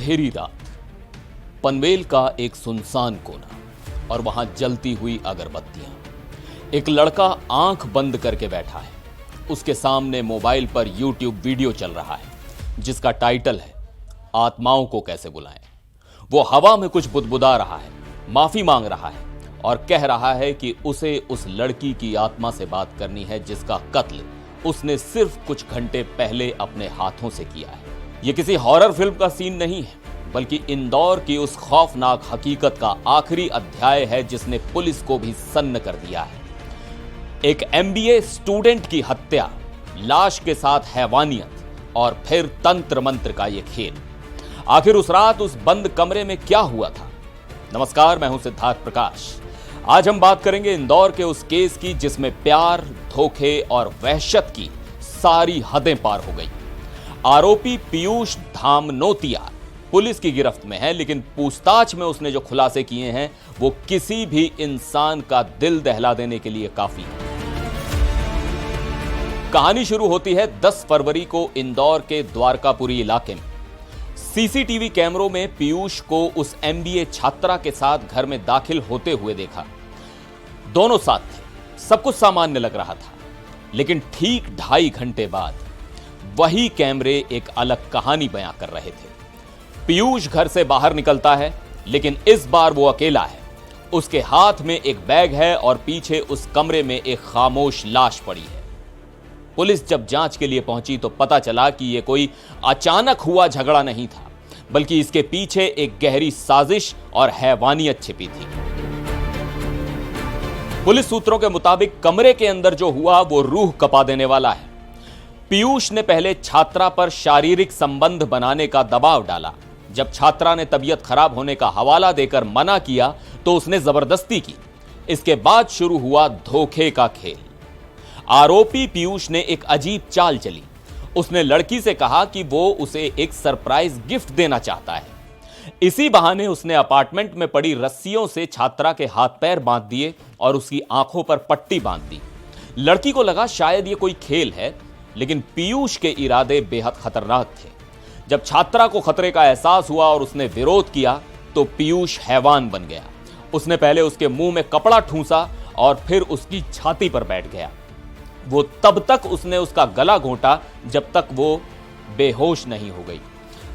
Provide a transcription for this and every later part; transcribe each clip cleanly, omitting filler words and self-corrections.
अंधेरी रात, पनवेल का एक सुनसान कोना और वहां जलती हुई अगरबत्तियां। एक लड़का आंख बंद करके बैठा है। उसके सामने मोबाइल पर YouTube वीडियो चल रहा है जिसका टाइटल है आत्माओं को कैसे बुलाएं। वो हवा में कुछ बुदबुदा रहा है, माफी मांग रहा है और कह रहा है कि उसे उस लड़की की आत्मा से बात करनी है जिसका कत्ल उसने सिर्फ कुछ घंटे पहले अपने हाथों से किया है। यह किसी हॉरर फिल्म का सीन नहीं है, बल्कि इंदौर की उस खौफनाक हकीकत का आखिरी अध्याय है जिसने पुलिस को भी सन्न कर दिया है। एक MBA स्टूडेंट की हत्या, लाश के साथ हैवानियत और फिर तंत्र मंत्र का यह खेल। आखिर उस रात उस बंद कमरे में क्या हुआ था? नमस्कार, मैं हूं सिद्धार्थ प्रकाश। आज हम बात करेंगे इंदौर के उस केस की जिसमें प्यार, धोखे और वहशत की सारी हदें पार हो गई। आरोपी पीयूष धामनोतिया पुलिस की गिरफ्त में है, लेकिन पूछताछ में उसने जो खुलासे किए हैं वो किसी भी इंसान का दिल दहला देने के लिए काफी है। कहानी शुरू होती है 10 फरवरी को इंदौर के द्वारकापुरी इलाके में। CCTV कैमरों में पीयूष को उस MBA छात्रा के साथ घर में दाखिल होते हुए देखा। दोनों साथ थे, सब कुछ सामान्य लग रहा था, लेकिन ठीक 2.5 घंटे बाद वही कैमरे एक अलग कहानी बयां कर रहे थे। पीयूष घर से बाहर निकलता है, लेकिन इस बार वो अकेला है। उसके हाथ में एक बैग है और पीछे उस कमरे में एक खामोश लाश पड़ी है। पुलिस जब जांच के लिए पहुंची तो पता चला कि यह कोई अचानक हुआ झगड़ा नहीं था, बल्कि इसके पीछे एक गहरी साजिश और हैवानियत छिपी थी। पुलिस सूत्रों के मुताबिक कमरे के अंदर जो हुआ वो रूह कपा देने वाला है। पीयूष ने पहले छात्रा पर शारीरिक संबंध बनाने का दबाव डाला। जब छात्रा ने तबीयत खराब होने का हवाला देकर मना किया तो उसने जबरदस्ती की। इसके बाद शुरू हुआ धोखे का खेल। आरोपी पीयूष ने एक अजीब चाल चली। उसने लड़की से कहा कि वो उसे एक सरप्राइज गिफ्ट देना चाहता है। इसी बहाने उसने अपार्टमेंट में पड़ी रस्सियों से छात्रा के हाथ पैर बांध दिए और उसकी आंखों पर पट्टी बांध दी। लड़की को लगा शायद ये कोई खेल है, लेकिन पीयूष के इरादे बेहद खतरनाक थे। जब छात्रा को खतरे का एहसास हुआ और उसने विरोध किया तो पीयूष हैवान बन गया। उसने पहले उसके मुंह में कपड़ा ठूंसा और फिर उसकी छाती पर बैठ गया। वो तब तक उसने उसका गला घोंटा जब तक वो बेहोश नहीं हो गई।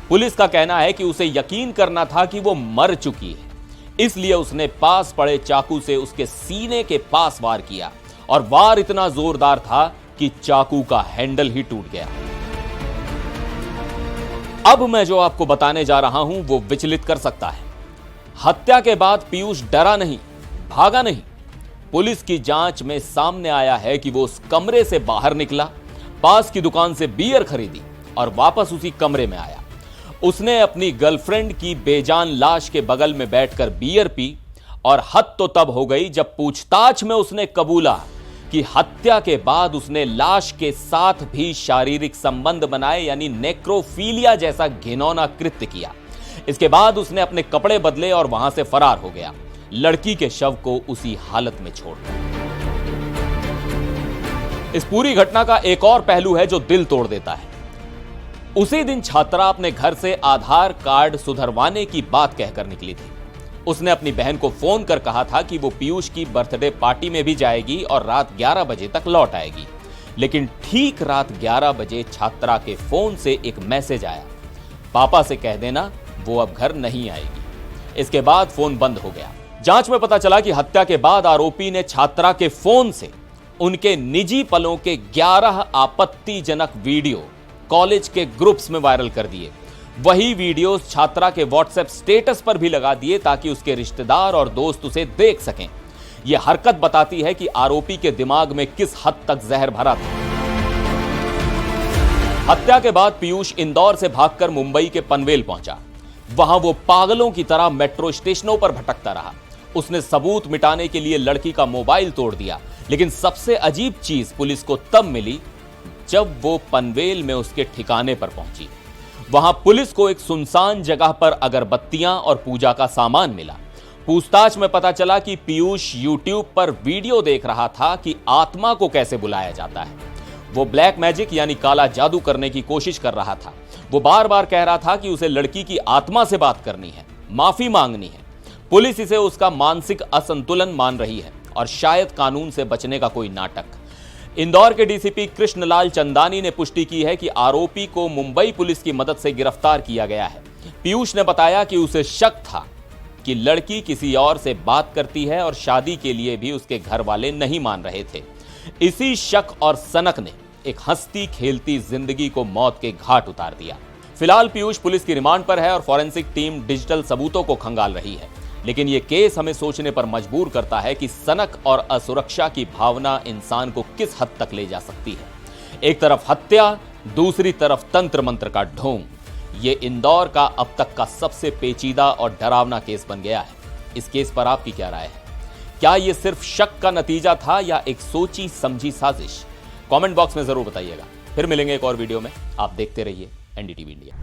पुलिस का कहना है कि उसे यकीन करना था कि वो मर चुकी है, इसलिए उसने पास पड़े चाकू से उसके सीने के पास वार किया और वार इतना जोरदार था कि चाकू का हैंडल ही टूट गया। अब मैं जो आपको बताने जा रहा हूं वो विचलित कर सकता है। हत्या के बाद पीयूष डरा नहीं, भागा नहीं। पुलिस की जांच में सामने आया है कि वो उस कमरे से बाहर निकला, पास की दुकान से बियर खरीदी और वापस उसी कमरे में आया। उसने अपनी गर्लफ्रेंड की बेजान लाश के बगल में बैठकर बियर पी और हद तो तब हो गई जब पूछताछ में उसने कबूला कि हत्या के बाद उसने लाश के साथ भी शारीरिक संबंध बनाए, यानी नेक्रोफीलिया जैसा घिनौना कृत्य किया। इसके बाद उसने अपने कपड़े बदले और वहां से फरार हो गया, लड़की के शव को उसी हालत में छोड़कर। इस पूरी घटना का एक और पहलू है जो दिल तोड़ देता है। उसी दिन छात्रा अपने घर से आधार कार्ड सुधरवाने की बात कहकर निकली थी। उसने अपनी बहन को फोन कर कहा था कि वो पीयूष की बर्थडे पार्टी में भी जाएगी और रात 11 बजे तक लौट आएगी। लेकिन ठीक रात 11 बजे छात्रा के फोन से एक मैसेज आया, पापा से कह देना वो अब घर नहीं आएगी। इसके बाद फोन बंद हो गया। जांच में पता चला कि हत्या के बाद आरोपी ने छात्रा के फोन से उनके निजी पलों के 11 आपत्तिजनक वीडियो कॉलेज के ग्रुप्स में वायरल कर दिए। वही वीडियोस छात्रा के व्हाट्सएप स्टेटस पर भी लगा दिए ताकि उसके रिश्तेदार और दोस्त उसे देख सकें। यह हरकत बताती है कि आरोपी के दिमाग में किस हद तक जहर भरा था। हत्या के बाद पीयूष इंदौर से भागकर मुंबई के पनवेल पहुंचा। वहां वो पागलों की तरह मेट्रो स्टेशनों पर भटकता रहा। उसने सबूत मिटाने के लिए लड़की का मोबाइल तोड़ दिया, लेकिन सबसे अजीब चीज पुलिस को तब मिली जब वो पनवेल में उसके ठिकाने पर पहुंची। वहां पुलिस को एक सुनसान जगह पर अगरबत्तियां और पूजा का सामान मिला। पूछताछ में पता चला कि पीयूष YouTube पर वीडियो देख रहा था कि आत्मा को कैसे बुलाया जाता है। वो ब्लैक मैजिक यानी काला जादू करने की कोशिश कर रहा था। वो बार बार कह रहा था कि उसे लड़की की आत्मा से बात करनी है, माफी मांगनी है। पुलिस इसे उसका मानसिक असंतुलन मान रही है और शायद कानून से बचने का कोई नाटक। इंदौर के डीसीपी कृष्णलाल चंदानी ने पुष्टि की है कि आरोपी को मुंबई पुलिस की मदद से गिरफ्तार किया गया है। पीयूष ने बताया कि उसे शक था कि लड़की किसी और से बात करती है और शादी के लिए भी उसके घर वाले नहीं मान रहे थे। इसी शक और सनक ने एक हंसती खेलती जिंदगी को मौत के घाट उतार दिया। फिलहाल पीयूष पुलिस की रिमांड पर है और फॉरेंसिक टीम डिजिटल सबूतों को खंगाल रही है। लेकिन यह केस हमें सोचने पर मजबूर करता है कि सनक और असुरक्षा की भावना इंसान को किस हद तक ले जा सकती है। एक तरफ हत्या, दूसरी तरफ तंत्र मंत्र का ढोंग। ये इंदौर का अब तक का सबसे पेचीदा और डरावना केस बन गया है। इस केस पर आपकी क्या राय है? क्या यह सिर्फ शक का नतीजा था या एक सोची समझी साजिश? कमेंट बॉक्स में जरूर बताइएगा। फिर मिलेंगे एक और वीडियो में। आप देखते रहिए एनडीटीवी इंडिया।